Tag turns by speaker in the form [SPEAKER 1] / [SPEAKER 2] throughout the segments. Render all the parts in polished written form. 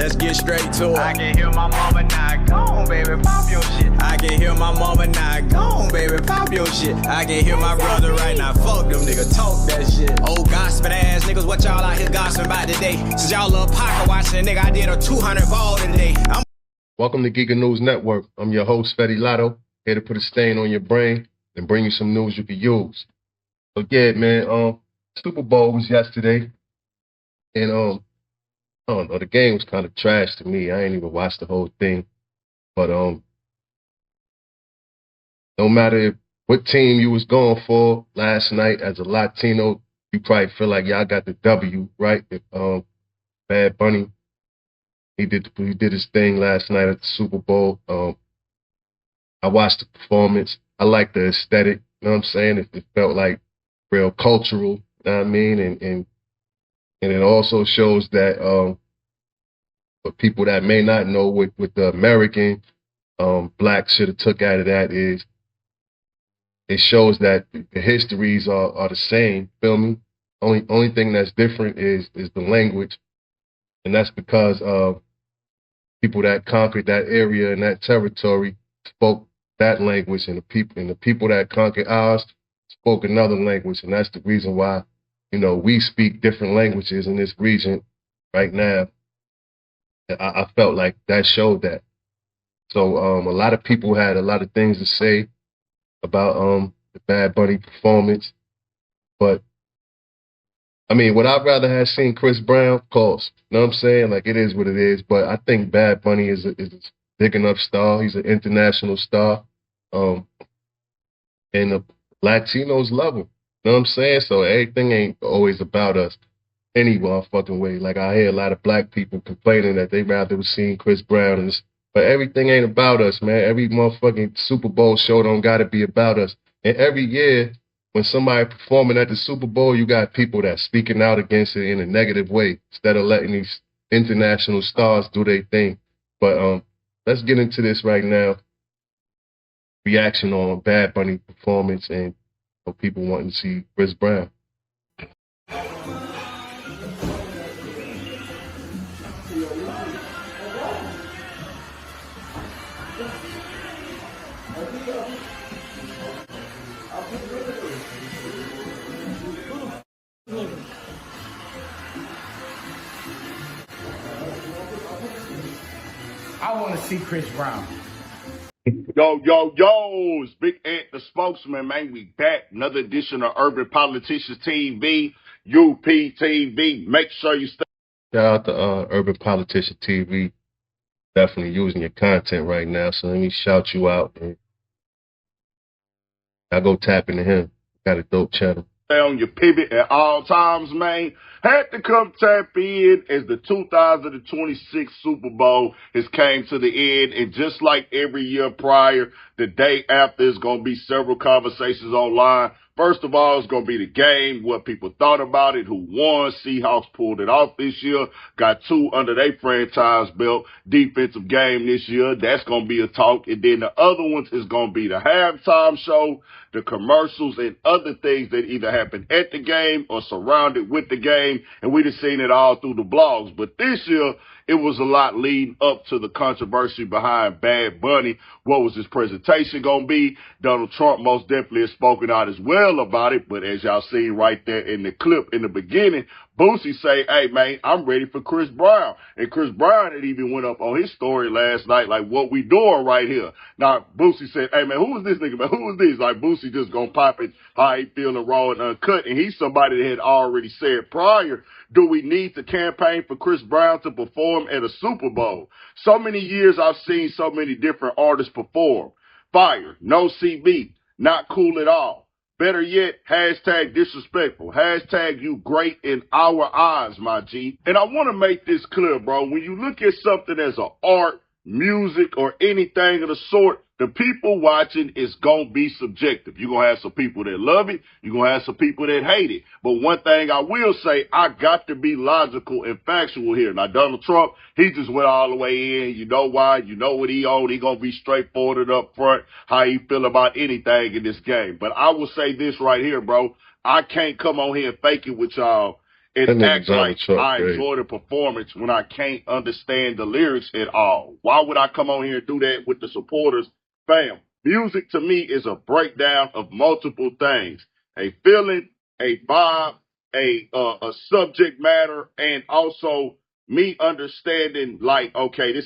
[SPEAKER 1] Let's get straight to it.
[SPEAKER 2] I can hear my mama now. Go on, baby, pop your shit.
[SPEAKER 1] I can hear my mama now. Go on, baby, pop your shit. I can hear my brother right now. Fuck them niggas, talk that shit. Old gossiping ass niggas, what y'all out here gossiping about today? Since y'all love pocket watching, nigga, I did a 200 ball today.
[SPEAKER 3] Welcome to Giga News Network. I'm your host, Fetty Lotto, here to put a stain on your brain and bring you some news you can use. So yeah, man, Super Bowl was yesterday, and I don't know, the game was kind of trash to me. I ain't even watched the whole thing, but no matter what team you was going for last night, as a Latino, you probably feel like y'all got the W, right? If, Bad Bunny, he did his thing last night at the Super Bowl. I watched the performance. I liked the aesthetic. You know what I'm saying? It felt like real cultural. You know what I mean? And it also shows that for people that may not know what the American blacks should have took out of that is it shows that the histories are the same. Feel me? Only thing that's different is the language, and that's because people that conquered that area and that territory spoke that language, and the people that conquered ours spoke another language, and that's the reason why, you know, we speak different languages in this region right now. I felt like that showed that. So a lot of people had a lot of things to say about the Bad Bunny performance, but I mean, would I rather have seen Chris Brown? Of course, you know what I'm saying? Like, it is what it is. But I think Bad Bunny is a big enough star. He's an international star, and the Latinos love him. You know what I'm saying? So everything ain't always about us any motherfucking way. Like, I hear a lot of black people complaining that they rather have seen Chris Brown, but everything ain't about us, man. Every motherfucking Super Bowl show don't gotta be about us. And every year, when somebody performing at the Super Bowl, you got people that speaking out against it in a negative way instead of letting these international stars do their thing. But let's get into this right now. Reaction on Bad Bunny performance and people wanting to see Chris Brown.
[SPEAKER 4] I want to see Chris Brown.
[SPEAKER 5] Yo, it's Big Ant, the spokesman, man. We back. Another edition of Urban Politicians TV, UPTV. Make sure you stay.
[SPEAKER 3] Shout out to Urban Politician TV. Definitely using your content right now. So let me shout you out. And I go tap into him. Got a dope channel.
[SPEAKER 5] Stay on your pivot at all times, man. Had to come tap in as the 2026 Super Bowl has came to the end. And just like every year prior, the day after is going to be several conversations online. First of all, it's going to be the game, what people thought about it, who won. Seahawks pulled it off this year, got 2 under their franchise belt. Defensive game this year, that's going to be a talk. And then the other ones is going to be the halftime show, the commercials, and other things that either happen at the game or surrounded with the game. And we just seen it all through the blogs. But this year, it was a lot leading up to the controversy behind Bad Bunny. What was his presentation going to be? Donald Trump most definitely has spoken out as well about it. But as y'all seen right there in the clip in the beginning, Boosie say, hey, man, I'm ready for Chris Brown. And Chris Brown had even went up on his story last night, like, what we doing right here? Now, Boosie said, hey, man, who is this nigga, man? Who is this? Like, Boosie just gonna pop it, how he feeling raw and uncut. And he's somebody that had already said prior, do we need to campaign for Chris Brown to perform at a Super Bowl? So many years I've seen so many different artists perform. Fire, no CB, not cool at all. Better yet, hashtag disrespectful. Hashtag you great in our eyes, my G. And I want to make this clear, bro. When you look at something as an art, music, or anything of the sort, the people watching is going to be subjective. You're going to have some people that love it. You're going to have some people that hate it. But one thing I will say, I got to be logical and factual here. Now, Donald Trump, he just went all the way in. You know why? You know what he owned. He going to be straightforward up front, how he feel about anything in this game. But I will say this right here, bro. I can't come on here and fake it with y'all and
[SPEAKER 3] That nigga
[SPEAKER 5] act
[SPEAKER 3] drive a
[SPEAKER 5] like
[SPEAKER 3] truck,
[SPEAKER 5] I
[SPEAKER 3] crazy.
[SPEAKER 5] enjoy the performance when I can't understand the lyrics at all. Why would I come on here and do that with the supporters? Fam, music to me is a breakdown of multiple things: a feeling, a vibe, a subject matter, and also me understanding like, okay, this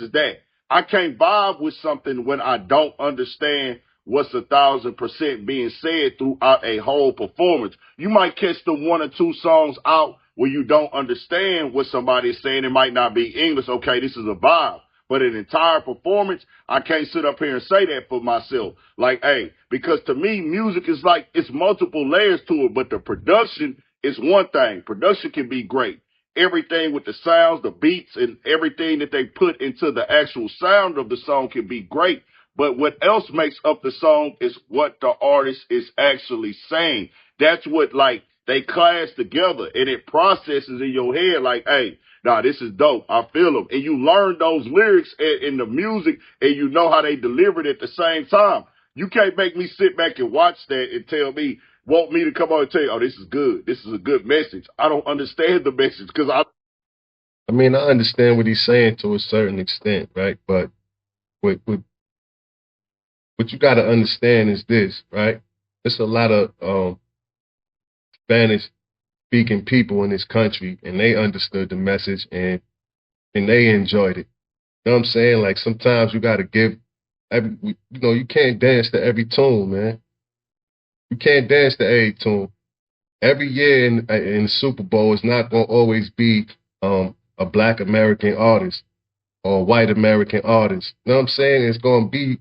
[SPEAKER 5] is that. I can't vibe with something when I don't understand what's 1,000% being said throughout a whole performance. You might catch the one or two songs out where you don't understand what somebody is saying. It might not be English. Okay, this is a vibe. But an entire performance, I can't sit up here and say that for myself. Like, hey, because to me, music is like, it's multiple layers to it, but the production is one thing. Production can be great. Everything with the sounds, the beats, and everything that they put into the actual sound of the song can be great. But what else makes up the song is what the artist is actually saying. That's what, like, they clash together, and it processes in your head like, hey, nah, this is dope. I feel them. And you learn those lyrics in the music, and you know how they deliver it at the same time. You can't make me sit back and watch that and tell me, want me to come on and tell you, oh, this is good. This is a good message. I don't understand the message because
[SPEAKER 3] I mean, I understand what he's saying to a certain extent, right? But what you got to understand is this, right? There's a lot of Spanish-speaking people in this country, and they understood the message and they enjoyed it. You know what I'm saying? Like sometimes you got to give. You can't dance to every tune, man. You can't dance to every tune. Every year in the Super Bowl is not going to always be a Black American artist or a white American artist. You know what I'm saying? It's going to be,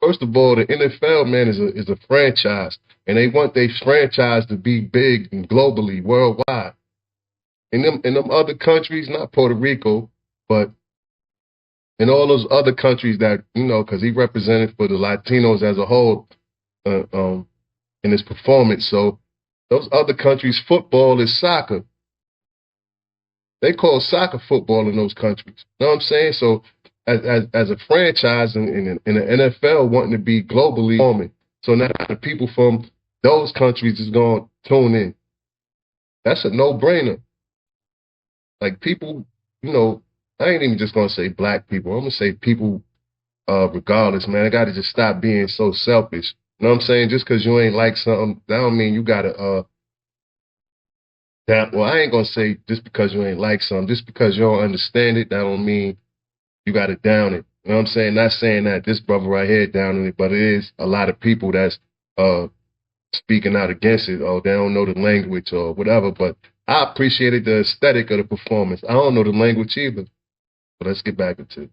[SPEAKER 3] first of all, the NFL, man, is a franchise, and they want their franchise to be big and globally, worldwide. In them other countries, not Puerto Rico, but in all those other countries that, because he represented for the Latinos as a whole in his performance. So those other countries, football is soccer. They call soccer football in those countries. You know what I'm saying? So as a franchise in the NFL wanting to be globally performing, so now the people from those countries is going to tune in. That's a no-brainer. Like people, I ain't even just going to say black people. I'm going to say people regardless, man. I got to just stop being so selfish. You know what I'm saying? Just because you ain't like something, that don't mean you got to well, I ain't going to say just because you ain't like something. Just because you don't understand it, that don't mean you got to down it. You know what I'm saying? Not saying that this brother right here downing it, but it is a lot of people that's speaking out against it, or they don't know the language or whatever. But I appreciated the aesthetic of the performance. I don't know the language either. But let's get back into it.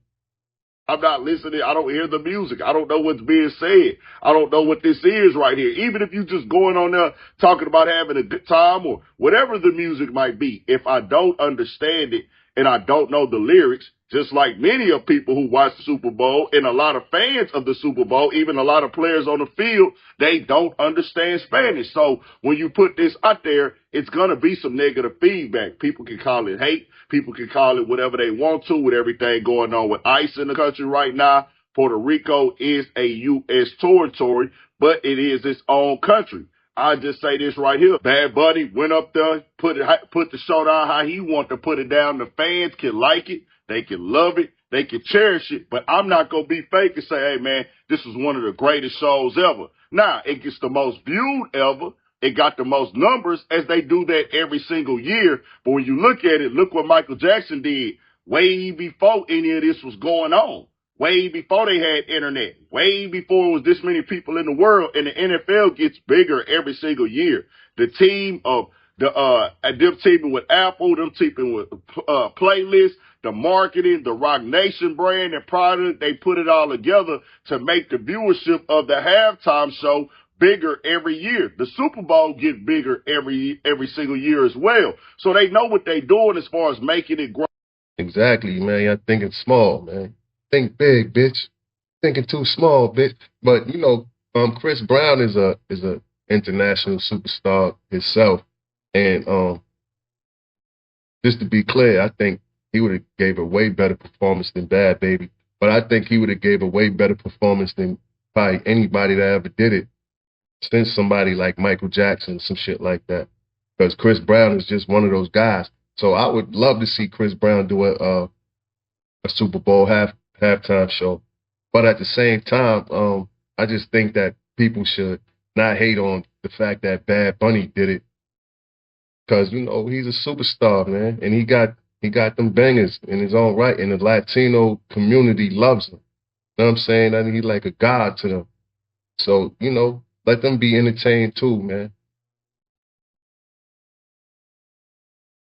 [SPEAKER 5] I'm not listening. I don't hear the music. I don't know what's being said. I don't know what this is right here. Even if you just going on there talking about having a good time or whatever the music might be, if I don't understand it and I don't know the lyrics, just like many of people who watch the Super Bowl and a lot of fans of the Super Bowl, even a lot of players on the field, they don't understand Spanish. So when you put this out there, it's going to be some negative feedback. People can call it hate. People can call it whatever they want to with everything going on with ICE in the country right now. Puerto Rico is a U.S. territory, but it is its own country. I just say this right here. Bad Bunny went up there, put the show down how he want to put it down. The fans can like it. They can love it. They can cherish it. But I'm not going to be fake and say, hey, man, this is one of the greatest shows ever. Nah, it gets the most viewed ever. It got the most numbers, as they do that every single year. But when you look at it, look what Michael Jackson did way before any of this was going on. Way before they had internet, way before it was this many people in the world, and the NFL gets bigger every single year. The team of them teaming with Apple, them teaming with playlists, the marketing, the Rock Nation brand and product, they put it all together to make the viewership of the halftime show bigger every year. The Super Bowl gets bigger every single year as well. So they know what they're doing as far as making it grow.
[SPEAKER 3] Exactly, man. You're thinking small, man. Think big, bitch. Thinking too small, bitch. But Chris Brown is a international superstar himself, and just to be clear, I think he would have gave a way better performance than Bad Baby. But I think he would have gave a way better performance than probably anybody that ever did it, since somebody like Michael Jackson, some shit like that. because Chris Brown is just one of those guys. So I would love to see Chris Brown do a Super Bowl halftime show. But at the same time, I just think that people should not hate on the fact that Bad Bunny did it, because you know he's a superstar, man, and he got them bangers in his own right, and the Latino community loves him. You know what I'm saying? I mean, he's like a god to them. So you know, let them be entertained too, man.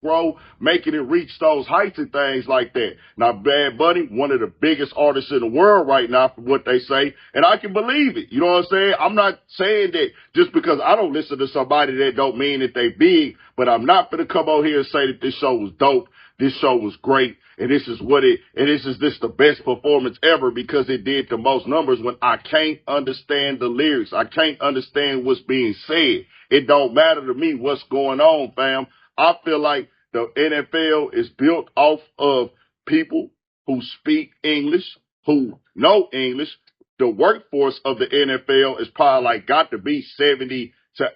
[SPEAKER 5] Grow, making it reach those heights and things like that. Now, Bad Bunny, one of the biggest artists in the world right now, from what they say, and I can believe it. You know what I'm saying? I'm not saying that just because I don't listen to somebody that don't mean that they big, but I'm not going to come out here and say that this show was dope, this show was great, and this is the best performance ever because it did the most numbers when I can't understand the lyrics. I can't understand what's being said. It don't matter to me what's going on, fam. I feel like the NFL is built off of people who speak English, who know English. The workforce of the NFL is probably like got to be 70 to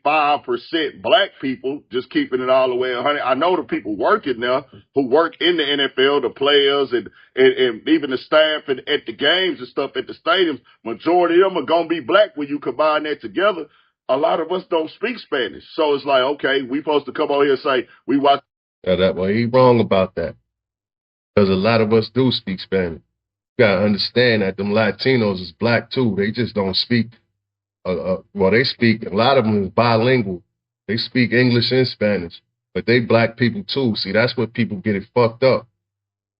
[SPEAKER 5] 85% black people, just keeping it all the way 100. I know the people working there who work in the NFL, the players and even the staff and at the games and stuff at the stadiums, majority of them are going to be black when you combine that together. A lot of us don't speak Spanish. So it's like, okay, we supposed to come over here and say, we watch.
[SPEAKER 3] Well, he wrong about that. Because a lot of us do speak Spanish. You got to understand that them Latinos is black too. They just don't speak. They speak, a lot of them is bilingual. They speak English and Spanish. But they black people too. See, that's what people get it fucked up.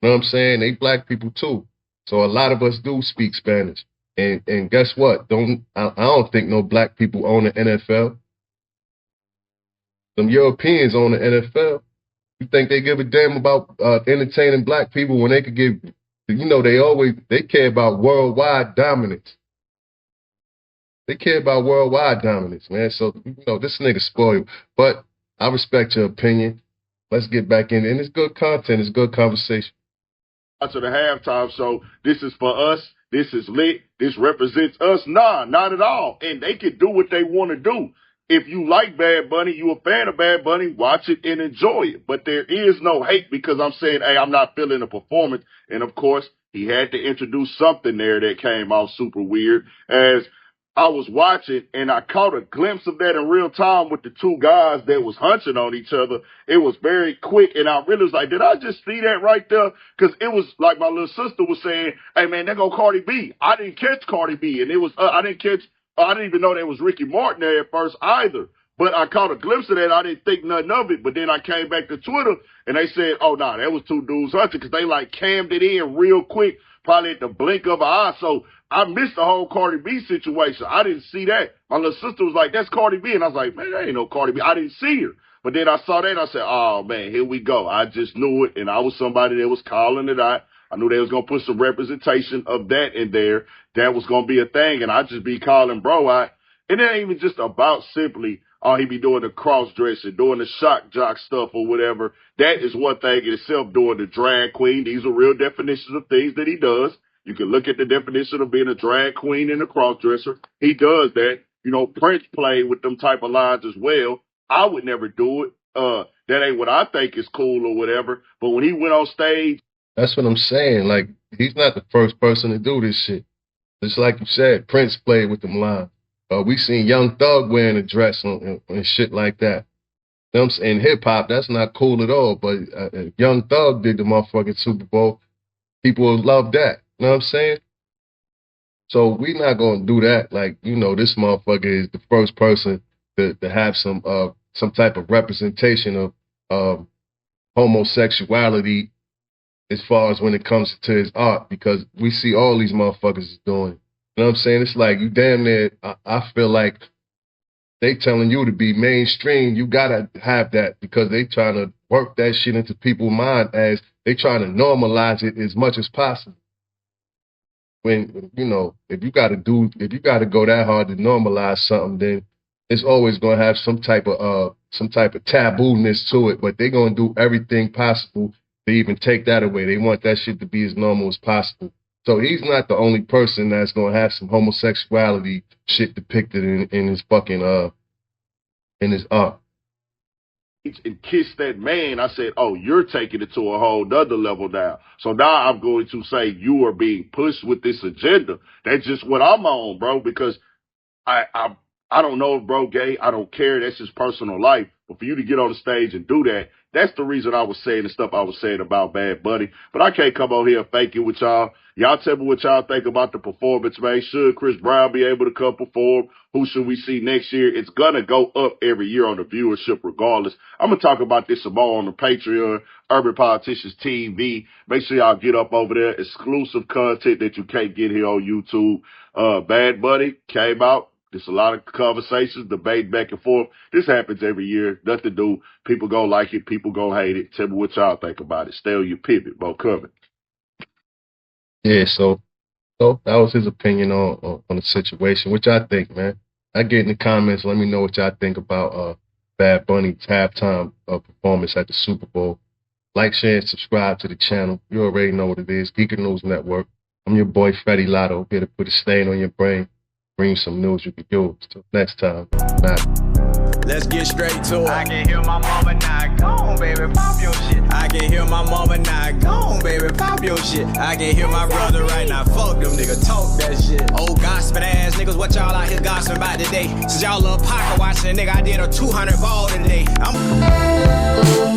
[SPEAKER 3] You know what I'm saying? They black people too. So a lot of us do speak Spanish. And guess what? I don't think no black people own the NFL. Them Europeans own the NFL. You think they give a damn about entertaining black people when they could give, you know, they care about worldwide dominance. They care about worldwide dominance, man. So, you know, this nigga spoiled. But I respect your opinion. Let's get back in. And it's good content. It's good conversation.
[SPEAKER 5] To the halftime show, this is for us. This is lit. This represents us. Nah, not at all. And they can do what they want to do. If you like Bad Bunny, you a fan of Bad Bunny, watch it and enjoy it. But there is no hate because I'm saying, hey, I'm not feeling the performance. And, of course, he had to introduce something there that came out super weird. As I was watching, and I caught a glimpse of that in real time with the two guys that was hunching on each other. It was very quick, and I really was like, did I just see that right there? Because it was like my little sister was saying, hey, man, there go Cardi B. I didn't catch Cardi B, and it was I didn't even know there was Ricky Martin there at first either. But I caught a glimpse of that. I didn't think nothing of it. But then I came back to Twitter, and they said, oh, no, that was two dudes hunching because they, like, cammed it in real quick, probably at the blink of an eye. So I missed the whole Cardi B situation. I didn't see that. My little sister was like, that's Cardi B. And I was like, man, that ain't no Cardi B. I didn't see her. But then I saw that, and I said, oh, man, here we go. I just knew it, and I was somebody that was calling it out. I knew they was going to put some representation of that in there. That was going to be a thing, and I just be calling bro out. And it ain't even just about simply, oh, he be doing the cross-dressing, doing the shock jock stuff or whatever. That is one thing in itself, doing the drag queen. These are real definitions of things that he does. You can look at the definition of being a drag queen and a cross-dresser. He does that. You know, Prince played with them type of lines as well. I would never do it. That ain't what I think is cool or whatever. But when he went on stage.
[SPEAKER 3] That's what I'm saying. Like, he's not the first person to do this shit. Just like you said, Prince played with them lines. We seen Young Thug wearing a dress and shit like that. You know what I'm saying? In hip-hop, that's not cool at all. But Young Thug did the motherfucking Super Bowl. People will love that. You know what I'm saying? So we not going to do that. Like, you know, this motherfucker is the first person to have some type of representation of homosexuality as far as when it comes to his art, because we see all these motherfuckers doing. You know what I'm saying? It's like you damn near, I feel like they telling you to be mainstream. You got to have that because they trying to work that shit into people's mind as they trying to normalize it as much as possible. When, you know, if you got to go that hard to normalize something, then it's always going to have some type of taboo-ness to it, but they're going to do everything possible to even take that away. They want that shit to be as normal as possible. So he's not the only person that's going to have some homosexuality shit depicted in his fucking, in his art.
[SPEAKER 5] and kiss that man, I said, oh, you're taking it to a whole nother level now. So now I'm going to say you are being pushed with this agenda. That's just what I'm on, bro, because I don't know if bro gay. I don't care. That's his personal life. But for you to get on the stage and do that, that's the reason I was saying the stuff I was saying about Bad Bunny. But I can't come on here faking with y'all. Y'all tell me what y'all think about the performance, man. Should Chris Brown be able to come perform? Who should we see next year? It's going to go up every year on the viewership regardless. I'm going to talk about this some more on the Patreon, Urban Politicians TV. Make sure y'all get up over there. Exclusive content that you can't get here on YouTube. Bad Bunny came out. There's a lot of conversations, debate back and forth. This happens every year. Nothing to do. People gonna like it. People gonna hate it. Tell me what y'all think about it. Stay on your pivot. Bo coming.
[SPEAKER 3] Yeah, so that was his opinion on the situation, which I think, man. I get in the comments. Let me know what y'all think about Bad Bunny's halftime performance at the Super Bowl. Like, share, and subscribe to the channel. You already know what it is. Geek News Network. I'm your boy, Freddie Lotto, here to put a stain on your brain. Bring you some news you can use. Till next time. Bye.
[SPEAKER 1] Let's get straight to it.
[SPEAKER 2] I can hear my mama now. Go on, baby, pop your shit.
[SPEAKER 1] I can hear my mama now. Go on, baby, pop your shit. I can hear my brother right now. Fuck them, nigga, talk that shit. Old gossiping ass niggas, what y'all out here gossiping about today? Since y'all love pocket watching, nigga, I did a 200 ball today. I'm